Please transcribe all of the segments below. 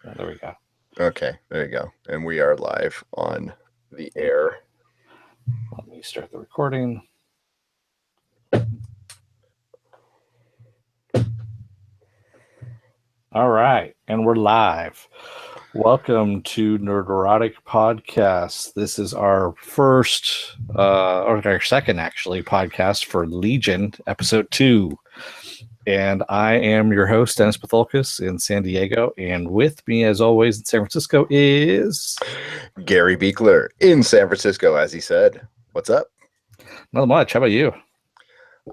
Yeah, there we go. Okay, there you go. And we are live on the air. Let me start the recording. All right, and we're live. Welcome to Nerdrotic Podcast. This is our first, or our second actually, podcast for Legion, episode 2. And I am your host, Dennis Bithoulkas in San Diego. And with me, as always, in San Francisco is Gary Buechler in San Francisco, as he said. What's up? not much. How about you?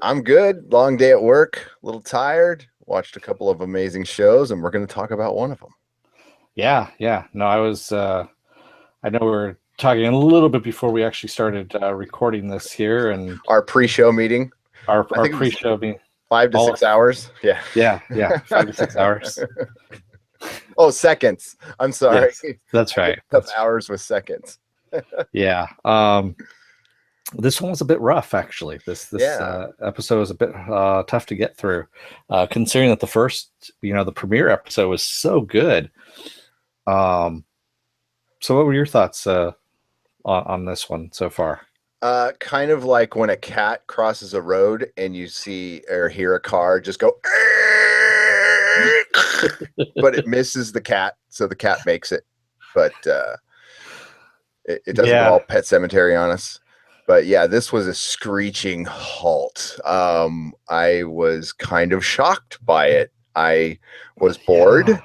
I'm good. Long day at work, a little tired. Watched a couple of amazing shows, and we're going to talk about one of them. Yeah. No, I was, I know we were talking a little bit before we actually started recording this here. And our pre-show meeting. Our pre-show meeting. 5 to 6 hours. Yeah. 5 to 6 hours. Oh, seconds. I'm sorry. Yes, that's right. That's hours with seconds. Yeah. This one was a bit rough, actually. This episode was a bit tough to get through, considering that the first, the premiere episode was so good. So what were your thoughts on this one so far? Kind of like when a cat crosses a road and you see or hear a car just go, but it misses the cat, so the cat makes it. But it doesn't go all Pet Cemetery on us. But yeah, this was a screeching halt. I was kind of shocked by it. I was bored. Yeah.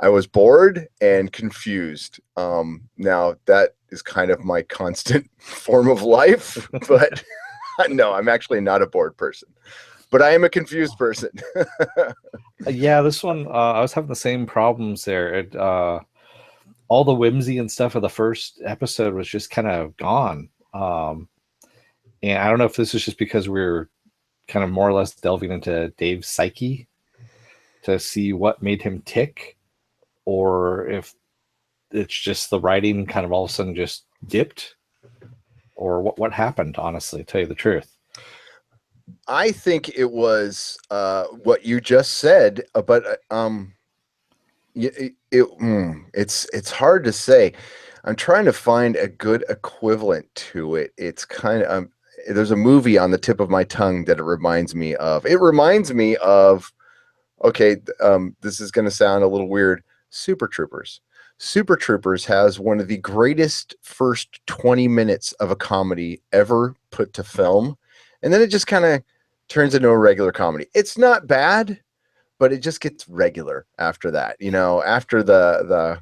I was bored and confused. Now that is kind of my constant form of life, but no, I'm actually not a bored person, but I am a confused person. Yeah, this one, I was having the same problems there. All the whimsy and stuff of the first episode was just kind of gone. And I don't know if this is just because we're kind of more or less delving into Dave's psyche to see what made him tick, or if it's just the writing kind of all of a sudden just dipped, or what happened, honestly, to tell you the truth. I think it was what you just said, but it's hard to say. I'm trying to find a good equivalent to it. It's kind of there's a movie on the tip of my tongue that it reminds me of. It reminds me of, okay, this is going to sound a little weird, Super Troopers. Super Troopers has one of the greatest first 20 minutes of a comedy ever put to film, and then it just kind of turns into a regular comedy. It's not bad, but it just gets regular after that. After the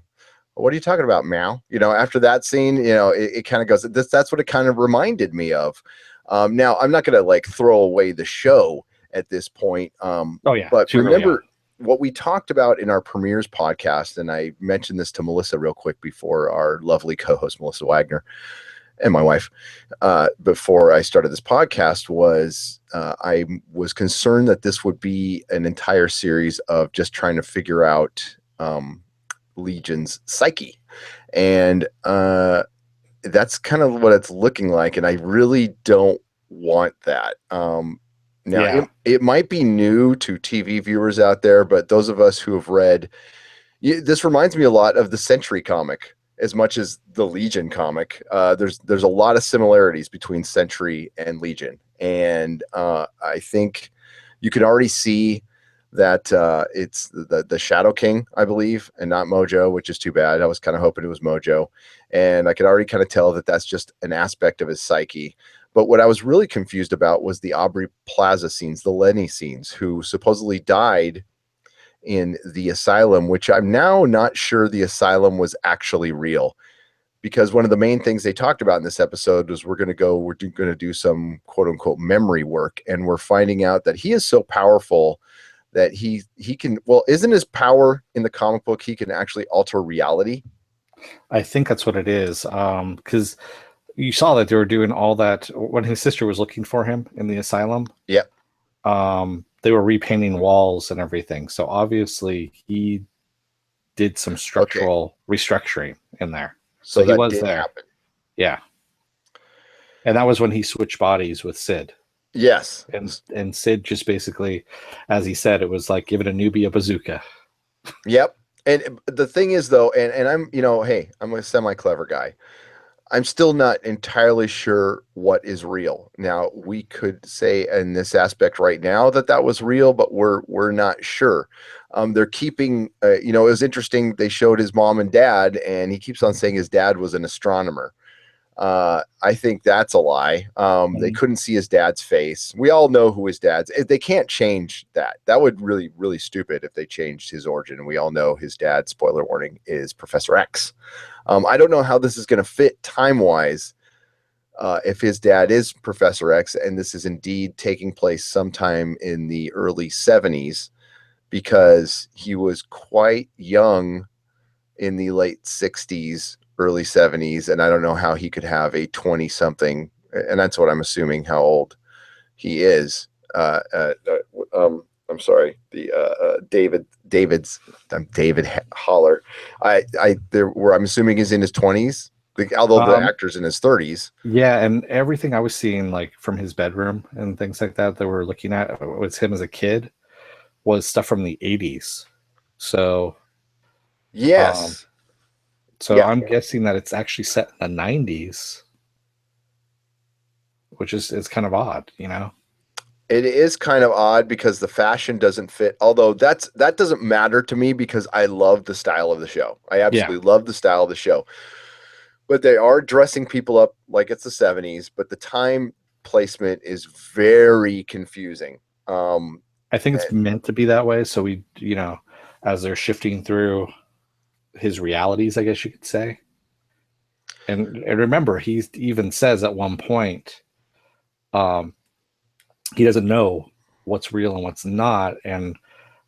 what are you talking about, meow? After that scene, it kind of goes. That's what it kind of reminded me of. Now I'm not going to like throw away the show at this point. But remember what we talked about in our premieres podcast, and I mentioned this to Melissa real quick before, our lovely co-host Melissa Wagner and my wife, before I started this podcast, was I was concerned that this would be an entire series of just trying to figure out Legion's psyche, and that's kind of what it's looking like, and I really don't want that. It might be new to TV viewers out there, but those of us who have read, this reminds me a lot of the Sentry comic as much as the Legion comic. There's a lot of similarities between Sentry and Legion, and I think you can already see that it's the Shadow King, I believe, and not Mojo, which is too bad. I was kind of hoping it was Mojo, and I could already kind of tell that that's just an aspect of his psyche. But what I was really confused about was the Aubrey Plaza scenes, the Lenny scenes, who supposedly died in the asylum, which I'm now not sure the asylum was actually real, because one of the main things they talked about in this episode was we're going to do some quote unquote memory work, and we're finding out that he is so powerful that he can, well, isn't his power in the comic book he can actually alter reality? I think that's what it is, because you saw that they were doing all that when his sister was looking for him in the asylum. Yep. They were repainting walls and everything, so obviously he did some structural restructuring in there. So he was there. Happen. Yeah. And that was when he switched bodies with Sid. Yes. And Sid just basically, as he said, it was like giving a newbie a bazooka. Yep. And the thing is, though, and I'm, hey, I'm a semi-clever guy. I'm still not entirely sure what is real. Now, we could say in this aspect right now that that was real, but we're not sure. They're keeping, it was interesting. They showed his mom and dad, and he keeps on saying his dad was an astronomer. I think that's a lie. They Mhm. couldn't see his dad's face. We all know who his dad's. They can't change that. That would really, really stupid if they changed his origin. And we all know his dad. Spoiler warning: is Professor X. I don't know how this is going to fit time wise. If his dad is Professor X, and this is indeed taking place sometime in the early 70s, because he was quite young in the late 60s, early 70s, and I don't know how he could have a 20 something, and that's what I'm assuming how old he is. I'm sorry, the David Holler. There where I'm assuming is in his 20s, although the Um, actor's in his 30s. yeah, and everything I was seeing, like from his bedroom and things like that, that we're looking at was him as a kid, was stuff from the 80s. So, um, Yes, so yeah. I'm guessing that it's actually set in the 90s, which is kind of odd, you know? It is kind of odd because the fashion doesn't fit. Although that doesn't matter to me because I love the style of the show. I Yeah, absolutely love the style of the show. But they are dressing people up like it's the 70s, but the time placement is very confusing. I think it's And meant to be that way. So we, as they're shifting through his realities, I guess you could say. And remember, he even says at one point, um, he doesn't know what's real and what's not, and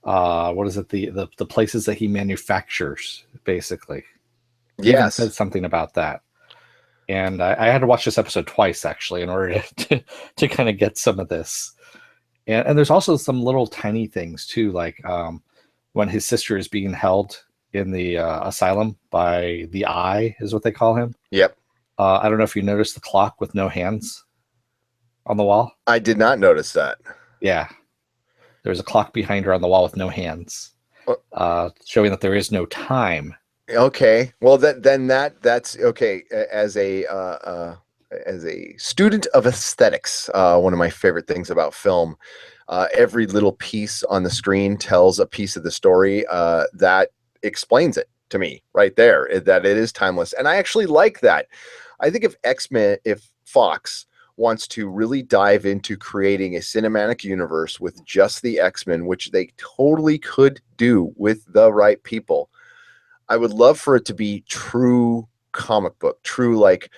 what is it, the places that he manufactures, basically. He even said yes, something about that. And I had to watch this episode twice actually in order to kind of get some of this. And there's also some little tiny things too, like when his sister is being held in the asylum by the Eye, is what they call him. yep. I don't know if you noticed the clock with no hands on the wall. I did not notice that. Yeah, there's a clock behind her on the wall with no hands, Uh, showing that there is no time. Okay, well that's okay. As a student of aesthetics, one of my favorite things about film, every little piece on the screen tells a piece of the story that explains it to me right there, that it is timeless. And I actually like that. I think if Fox wants to really dive into creating a cinematic universe with just the X-Men, which they totally could do with the right people, I would love for it to be true comic book, true like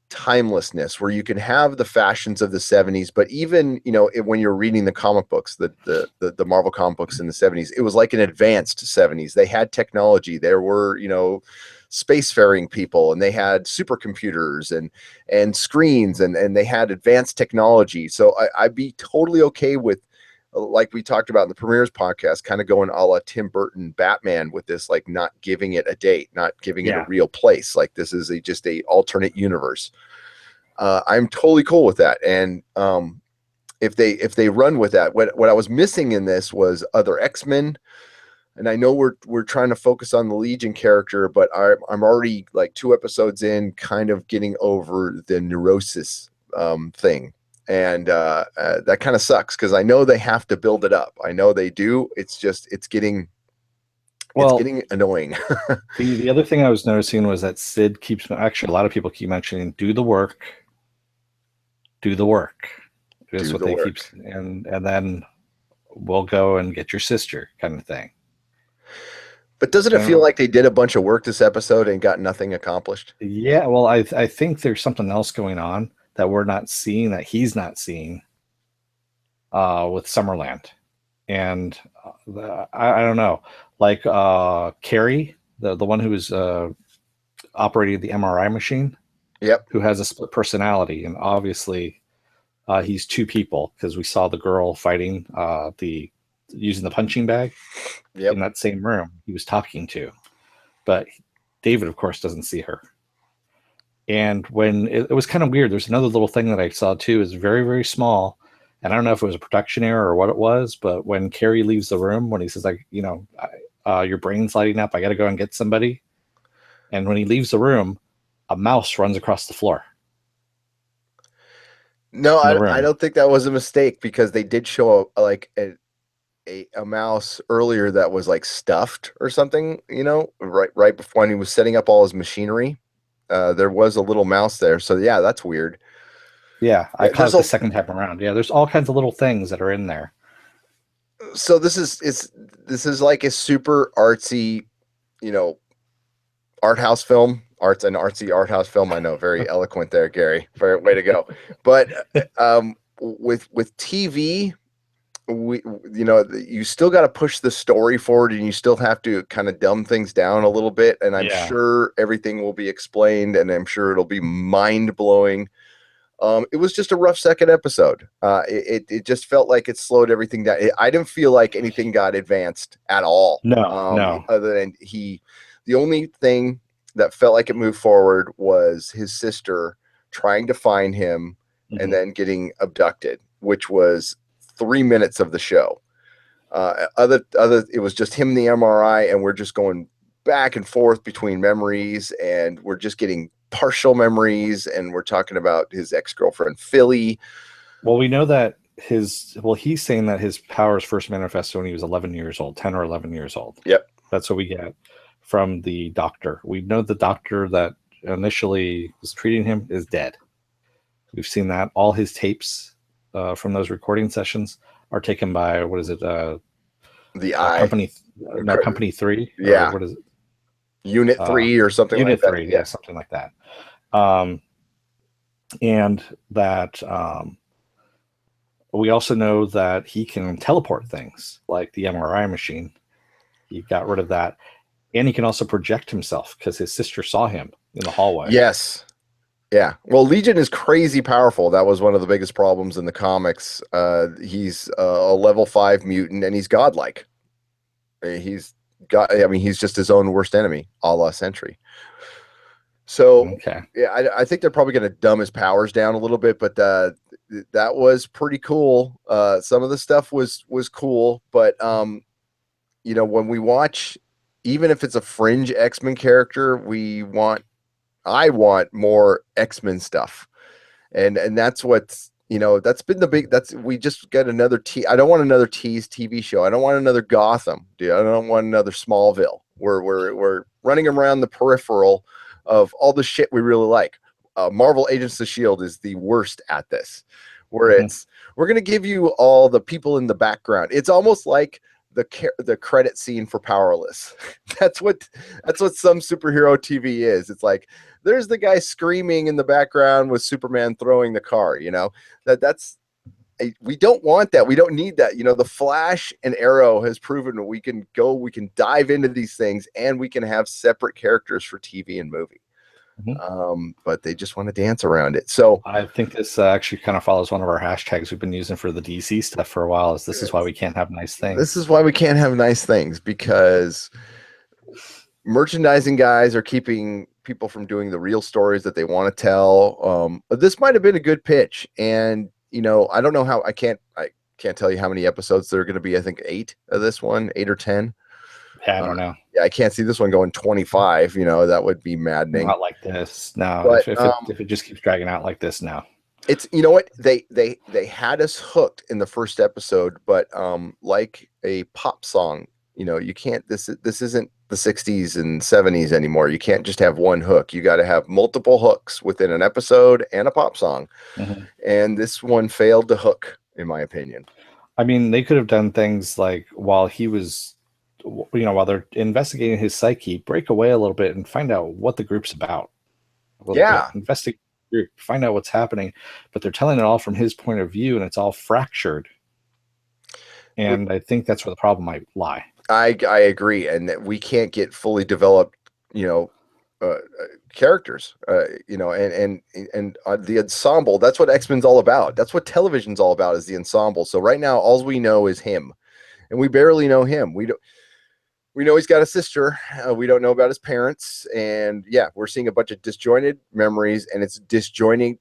timelessness, where you can have the fashions of the 70s, but even when you're reading the comic books, the Marvel comic books in the 70s, it was like an advanced 70s. They had technology. There were spacefaring people, and they had supercomputers and screens, and they had advanced technology. So I'd be totally okay with, like we talked about in the premieres podcast, kind of going a la Tim Burton Batman with this, like not giving it a date, not giving it a Yeah. real place. Like this is just a alternate universe. I'm totally cool with that. And if they run with that, what I was missing in this was other X-Men. And I know we're trying to focus on the Legion character, but I'm already like 2 episodes in, kind of getting over the neurosis thing. And that kind of sucks because I know they have to build it up. I know they do. It's just it's Well, getting annoying. the other thing I was noticing was that Sid keeps, actually a lot of people keep mentioning, do the work, do the work. Is Do what the they keep, work. and then we'll go and get your sister, kind of thing. But doesn't it feel And like they did a bunch of work this episode and got nothing accomplished? yeah, well, I think there's something else going on that we're not seeing, that he's not seeing, with Summerland. And I don't know, like Carrie, the one who was operating the MRI machine, Yep. who has a split personality, and obviously he's two people, because we saw the girl fighting the using the punching bag Yep. in that same room he was talking to, but David, of course, doesn't see her. And when it was kind of weird, there's another little thing that I saw too, is very, very small. And I don't know if it was a production error or what it was, but when Carrie leaves the room, when he says, like, your brain's lighting up. I got to go and get somebody. And when he leaves the room, a mouse runs across the floor. No, In the I room. don't think that was a mistake, because they did show like a mouse earlier that was like stuffed or something, right before, when he was setting up all his machinery. There was a little mouse there. So yeah, that's weird. Yeah, I Yeah, caught it the second time around. Yeah, there's all kinds of little things that are in there. so this is like a super artsy, art house film. An artsy art house film. I know, very eloquent there, Gary. Way to go. But with TV, you still got to push the story forward, and you still have to kind of dumb things down a little bit. And I'm sure everything will be explained, and I'm sure it'll be mind blowing. It was just a rough second episode. It just felt like it slowed everything down. I didn't feel like anything got advanced at all. No. Other than the only thing that felt like it moved forward was his sister trying to find him and then getting abducted, which was 3 minutes of the show. It was just him in the MRI, and we're just going back and forth between memories, and we're just getting partial memories, and we're talking about his ex-girlfriend Philly. Well, we know that he's saying that his powers first manifested when he was 11 years old, 10 or 11 years old. Yep. That's what we get from the doctor. We know the doctor that initially was treating him is dead. We've seen that. All his tapes from those recording sessions are taken by, what is it? Company 3? Yeah. Or what is it? Unit 3 or something like that. Unit 3, yeah, something like that. And that we also know that he can teleport things, like the MRI machine. He got rid of that. And he can also project himself, because his sister saw him in the hallway. Yes. Yeah. Well, Legion is crazy powerful. That was one of the biggest problems in the comics. He's a level 5 mutant, and he's godlike. He's just his own worst enemy, a la Sentry. So yeah, I think they're probably going to dumb his powers down a little bit, but that was pretty cool. Some of the stuff was cool, but when we watch, even if it's a fringe X-Men character, I want more X-Men stuff, and that's what's that's been the big. We just got another I don't want another tease TV show. I don't want another Gotham, dude. I don't want another Smallville. We're running around the peripheral of all the shit we really like. Marvel Agents of S.H.I.E.L.D. is the worst at this, where we're going to give you all the people in the background. It's almost like the credit scene for Powerless. That's what some superhero TV is. It's like, there's the guy screaming in the background with Superman throwing the car, we don't want that. We don't need that. The Flash and Arrow has proven that we can dive into these things, and we can have separate characters for TV and movie. But they just want to dance around it. So I think this actually kind of follows one of our hashtags we've been using for the DC stuff for a while. This is why we can't have nice things. This is why we can't have nice things, because merchandising guys are keeping people from doing the real stories that they want to tell. This might have been a good pitch, and I don't know how. I can't tell you how many episodes there are going to be. I think 8 of this one, 8 or 10. Yeah, I don't know. Yeah, I can't see this one going 25. That would be maddening. Not like this. No, but, if it just keeps dragging out like this now. It's what they had us hooked in the first episode, but like a pop song, you can't. This isn't the 60s and 70s anymore. You can't just have one hook. You got to have multiple hooks within an episode and a pop song. And this one failed to hook, in my opinion. I mean, they could have done things like, while he was, while they're investigating his psyche, break away a little bit and find out what the group's about. Investigate the group, find out what's happening. But they're telling it all from his point of view, and it's all fractured. And I think that's where the problem might lie. I agree, and that we can't get fully developed, characters, and the ensemble. That's what X-Men's all about. That's what television's all about, is the ensemble. So right now, all we know is him, and we barely know him. We know he's got a sister. We don't know about his parents, and we're seeing a bunch of disjointed memories, and it's disjointed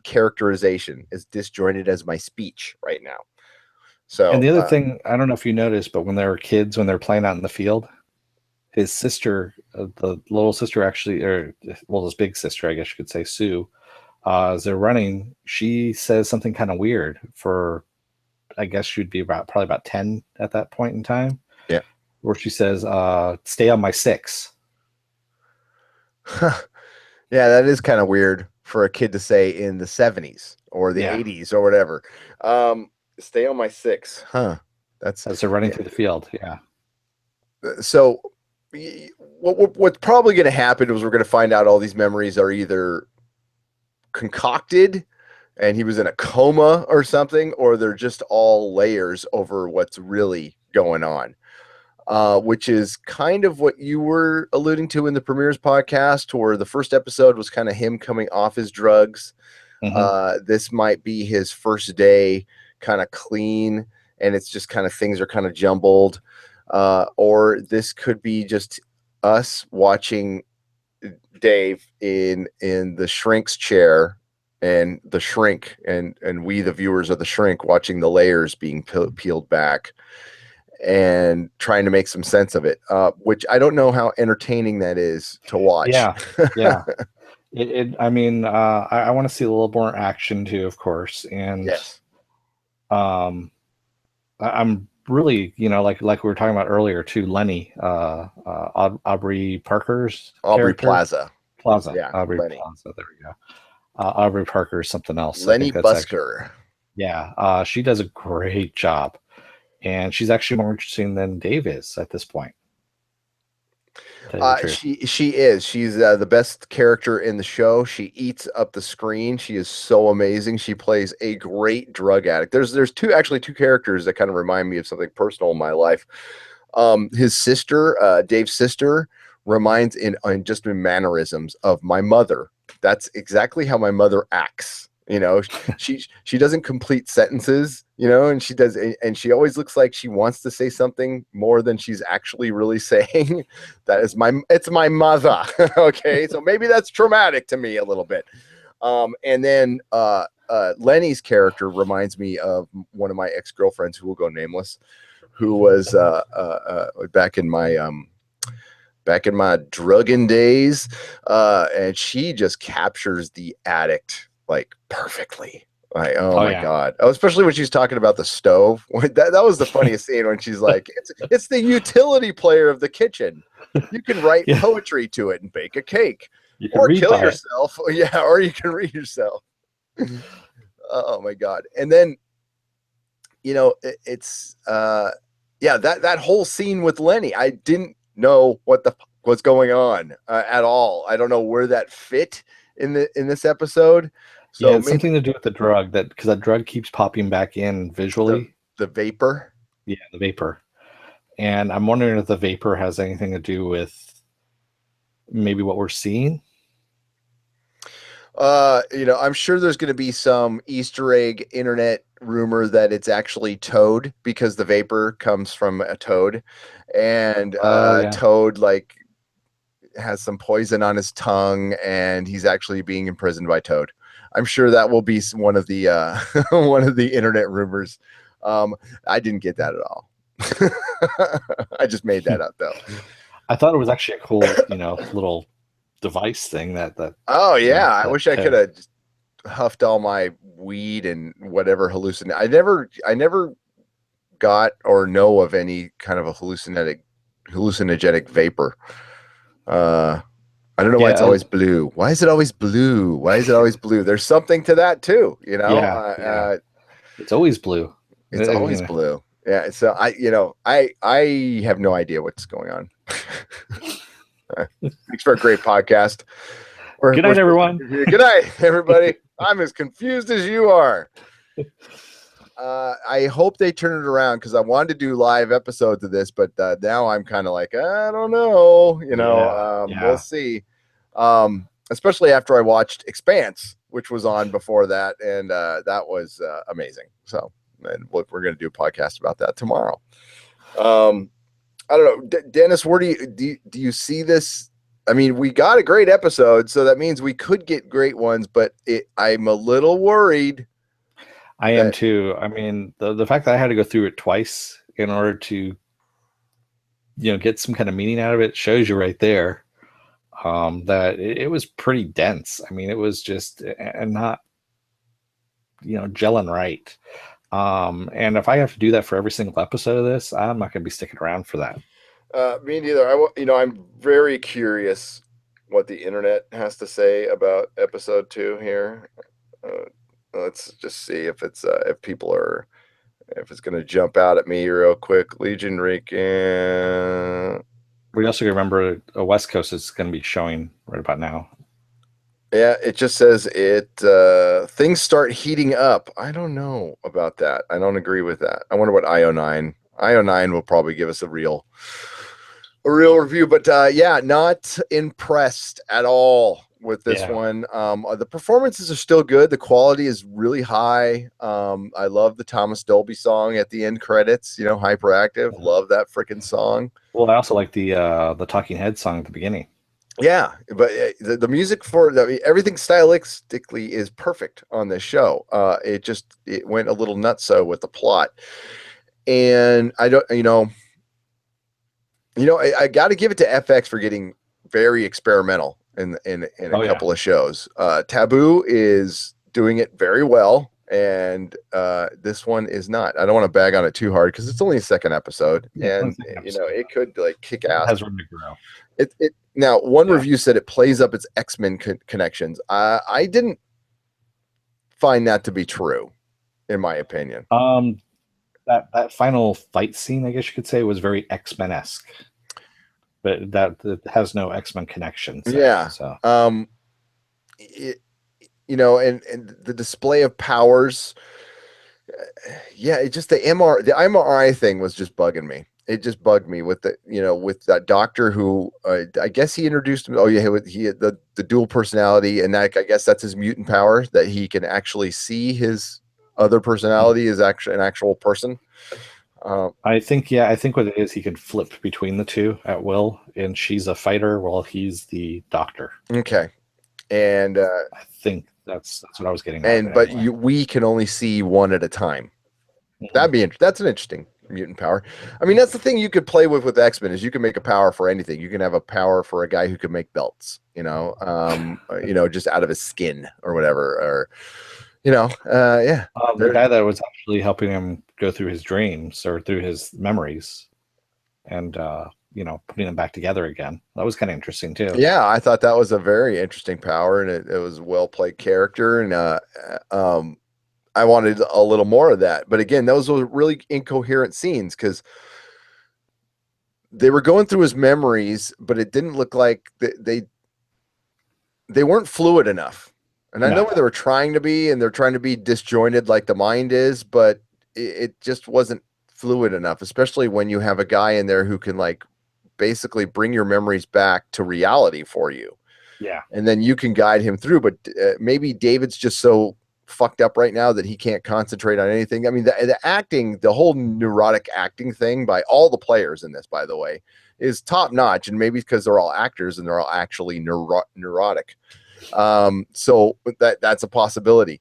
characterization. As disjointed as my speech right now. So, And the other thing, I don't know if you noticed, but when they were kids, when they're playing out in the field, his sister, the little sister actually, or well, his big sister, I guess you could say, Sue, as they're running, she says something kind of weird for, I guess she'd be probably about 10 at that point in time, yeah. where she says, stay on my 6. Yeah, that is kind of weird for a kid to say in the 70s or the Yeah. 80s or whatever. Stay on my 6. Huh. That's As they're running through the field. Yeah. so what's probably going to happen is we're going to find out all these memories are either concocted and he was in a coma or something, or they're just all layers over what's really going on. Which is kind of what you were alluding to in the Premieres podcast, where the first episode was kind of him coming off his drugs. This might be his first day kind of clean, and it's just kind of things are kind of jumbled. Or this could be just us watching Dave in the shrink's chair, and the shrink and we, the viewers of the shrink, watching the layers being peeled back and trying to make some sense of it, which I don't know how entertaining that is to watch. Yeah. Yeah. I mean, I want to see a little more action too, of course. And Yes. I'm really, like we were talking about earlier too, Lenny, Aubrey Parker's Aubrey character. Plaza. Yeah, Aubrey Lenny. Plaza. There we go. Aubrey Parker is something else. Lenny I think that's Busker. Actually, yeah, she does a great job, and she's actually more interesting than Dave is at this point. She is. She's the best character in the show. She eats up the screen. She is so amazing. She plays a great drug addict. There's two characters that kind of remind me of something personal in my life. His sister, Dave's sister, reminds in just in mannerisms of my mother. That's exactly how my mother acts. She doesn't complete sentences, and she does, and she always looks like she wants to say something more than she's actually really saying. It's my mother. Okay, so maybe that's traumatic to me a little bit. And then Lenny's character reminds me of one of my ex-girlfriends, who will go nameless, who was back in my drugging days, and she just captures the addict like perfectly. Like, oh my God. Oh, especially when she's talking about the stove. That was the funniest scene, when she's like, it's the utility player of the kitchen. You can write poetry to it and bake a cake. You can or read kill yourself. Yeah, or you can read yourself. Oh my God. And then it's that whole scene with Lenny, I didn't know what's going on at all. I don't know where that fit in this episode. So it's something to do with the drug, because that drug keeps popping back in visually. The vapor. Yeah, the vapor. And I'm wondering if the vapor has anything to do with maybe what we're seeing. I'm sure there's going to be some Easter egg internet rumor that it's actually toad, because the vapor comes from a toad, and Toad has some poison on his tongue, and he's actually being imprisoned by Toad. I'm sure that will be one of the one of the internet rumors. I didn't get that at all. I just made that up though. I thought it was actually a cool, little device thing that. Oh yeah, I wish I could have huffed all my weed and whatever hallucinate. I never got or know of any kind of a hallucinogenic vapor. I don't know why it's always blue. Why is it always blue? Why is it always blue? There's something to that too, It's always blue. It's always blue. Yeah. So I have no idea what's going on. Thanks for a great podcast. Good night, everyone. Good night, everybody. I'm as confused as you are. I hope they turn it around, because I wanted to do live episodes of this, but now I'm kind of like, I don't know, we'll see. Especially after I watched Expanse, which was on before that, and that was amazing. So, and we're going to do a podcast about that tomorrow. I don't know, Dennis, where do you see this? I mean, we got a great episode, so that means we could get great ones, but I'm a little worried. I am too. I mean, the fact that I had to go through it twice in order to, get some kind of meaning out of it shows you right there that it was pretty dense. I mean, it was just and not, gelling right. And if I have to do that for every single episode of this, I'm not going to be sticking around for that. Me neither. I'm very curious what the internet has to say about episode 2 here. Let's just see if it's if people are if it's going to jump out at me real quick. Legion Rican. We also remember a West Coast is going to be showing right about now. Yeah, it just says things start heating up. I don't know about that. I don't agree with that. I wonder what IO9 will probably give us a real review, but yeah, not impressed at all with this one. The performances are still good. The quality is really high. I love the Thomas Dolby song at the end credits, Hyperactive. Love that freaking song. Well, I also like the Talking Head song at the beginning. Yeah, but the music for everything stylistically is perfect on this show. It went a little nutso with the plot, and I don't, I got to give it to FX for getting very experimental in a couple of shows. Taboo is doing it very well, and this one is not. I don't want to bag on it too hard because it's only a second episode, and it could kick ass. It has room to grow. Now, one review said it plays up its X-Men connections. I didn't find that to be true, in my opinion. That final fight scene, I guess you could say, was very X-Men-esque, but that has no X-Men connection. So. And the display of powers. It just the MRI thing was just bugging me. It just bugged me with with that doctor who I guess he introduced him. Oh yeah, he had the dual personality, and I guess that's his mutant power, that he can actually see his other personality is actually an actual person. I think what it is, he can flip between the two at will, and she's a fighter while he's the doctor. Okay, and I think that's what I was getting at. But we can only see one at a time. That's an interesting mutant power. I mean, that's the thing you could play with X-Men, is you can make a power for anything. You can have a power for a guy who can make belts, just out of his skin or whatever, or the guy that was actually helping him go through his dreams or through his memories and putting them back together again. That was kind of interesting too. Yeah, I thought that was a very interesting power, and it was a well played character, and I wanted a little more of that. But again, those were really incoherent scenes because they were going through his memories, but it didn't look like they weren't fluid enough. And I know where they were trying to be, and they're trying to be disjointed like the mind is, but it just wasn't fluid enough, especially when you have a guy in there who can basically bring your memories back to reality for you. Yeah. And then you can guide him through. But maybe David's just so fucked up right now that he can't concentrate on anything. I mean, the acting, the whole neurotic acting thing by all the players in this, by the way, is top notch. And maybe because they're all actors and they're all actually neurotic. So that's a possibility.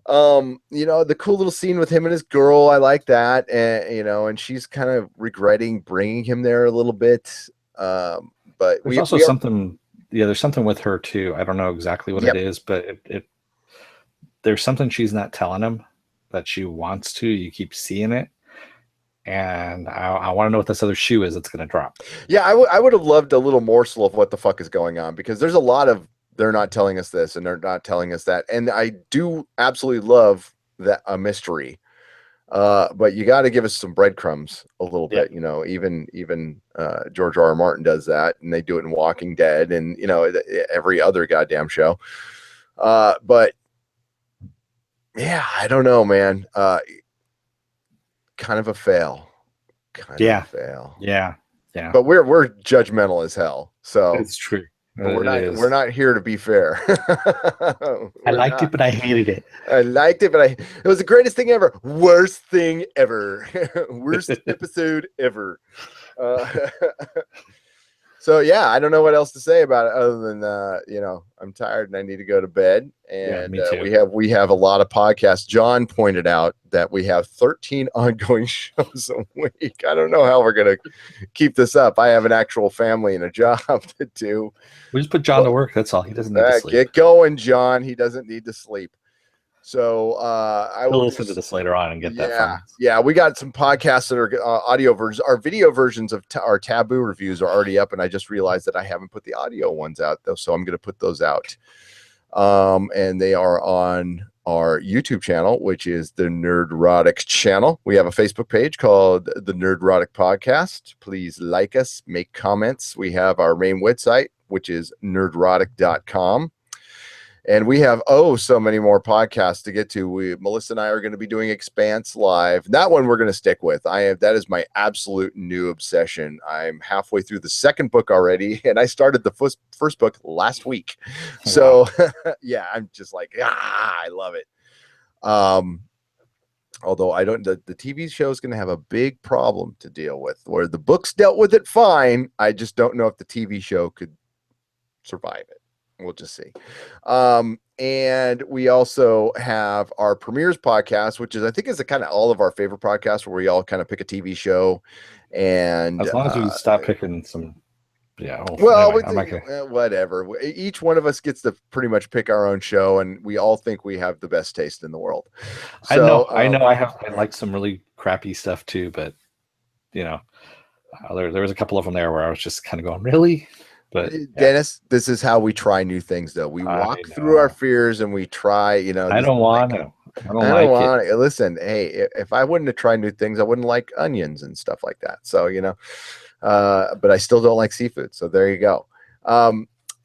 The cool little scene with him and his girl, I like that. And, and she's kind of regretting bringing him there a little bit. But there's also something, there's something with her too. I don't know exactly what it is, but there's something she's not telling him that she wants to. You keep seeing it. And I want to know what this other shoe is that's going to drop. Yeah, I would have loved a little morsel of what the fuck is going on, because there's a lot of, they're not telling us this and they're not telling us that. And I do absolutely love that a mystery. But you got to give us some breadcrumbs a little bit, even George R.R. Martin does that, and they do it in Walking Dead and, every other goddamn show. But yeah, I don't know, man. Kind of a fail. Kind of a fail. Yeah. But we're judgmental as hell. So it's true. We're not here to be fair. I liked it, but I hated it. I liked it, but it was the greatest thing ever. Worst thing ever. Worst episode ever. So yeah, I don't know what else to say about it other than I'm tired and I need to go to bed. Yeah, And me too. we have a lot of podcasts. John pointed out that we have 13 ongoing shows a week. I don't know how we're gonna keep this up. I have an actual family and a job to do. We just put John to work. That's all. He doesn't need to sleep. Get going, John. He doesn't need to sleep. So I will listen to this later on and get that from us. Yeah, we got some podcasts that are audio versions. Our video versions of our Taboo reviews are already up, and I just realized that I haven't put the audio ones out though, so I'm going to put those out. And they are on our YouTube channel, which is the Nerdrotic channel. We have a Facebook page called the Nerdrotic Podcast. Please like us, make comments. We have our main website, which is nerdrotic.com. And we have, so many more podcasts to get to. Melissa and I are going to be doing Expanse Live. That one we're going to stick with. That is my absolute new obsession. I'm halfway through the second book already, and I started the first book last week. So, yeah, I'm just like, I love it. Although the TV show is going to have a big problem to deal with, where the books dealt with it fine. I just don't know if the TV show could survive it. We'll just see. And we also have our premieres podcast, which I think is kind of all of our favorite podcasts, where we all kind of pick a TV show. And as long as we stop picking some, whatever. Each one of us gets to pretty much pick our own show, and we all think we have the best taste in the world. So, I know. I like some really crappy stuff too, but there was a couple of them there where I was just kind of going, really. But Dennis, this is how we try new things, though. We walk through our fears and we try, I don't want to. I don't want it. Listen, hey, if I wouldn't have tried new things, I wouldn't like onions and stuff like that. So, but I still don't like seafood. So there you go.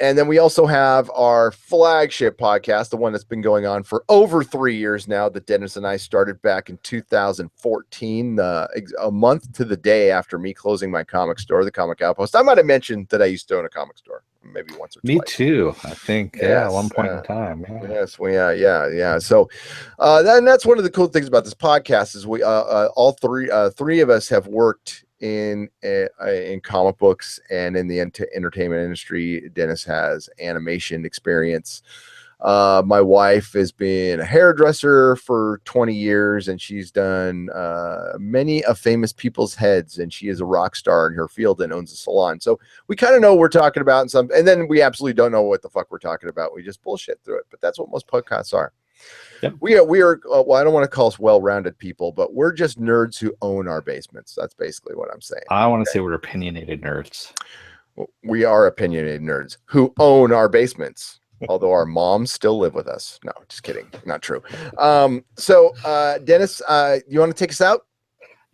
And then we also have our flagship podcast, the one that's been going on for over 3 years now, that Dennis and I started back in 2014, a month to the day after me closing my comic store, the Comic Outpost. I might have mentioned that I used to own a comic store, maybe once or twice. Me too, I think. At one point in time. Yeah. Yes, yeah. So that's one of the cool things about this podcast is we all three of us have worked in comic books and in the entertainment industry. Dennis has animation experience. My wife has been a hairdresser for 20 years, and she's done many of famous people's heads, and she is a rock star in her field and owns a salon. So we kind of know what we're talking about, and then we absolutely don't know what the fuck we're talking about. We just bullshit through it, but that's what most podcasts are. Yep. We are well, I don't want to call us well-rounded people, but we're just nerds who own our basements. That's basically what I'm saying. I want to say we're opinionated nerds. We are opinionated nerds who own our basements, although our moms still live with us. No, just kidding. Not true. So Dennis, you want to take us out?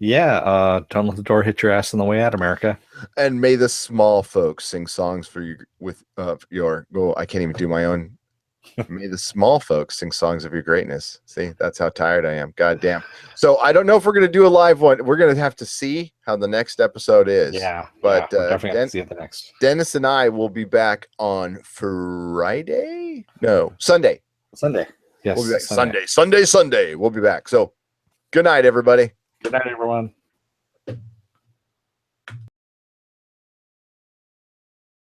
Yeah. Don't let the door hit your ass on the way out, America. And may the small folks sing songs for you with I can't even do my own. May the small folks sing songs of your greatness. See, that's how tired I am. God damn. So I don't know if we're going to do a live one. We're going to have to see how the next episode is. Yeah. But we're definitely have to see it the next. Dennis and I will be back on Friday. No, Sunday. Sunday. Yes. We'll be back Sunday. We'll be back. So good night, everybody. Good night, everyone.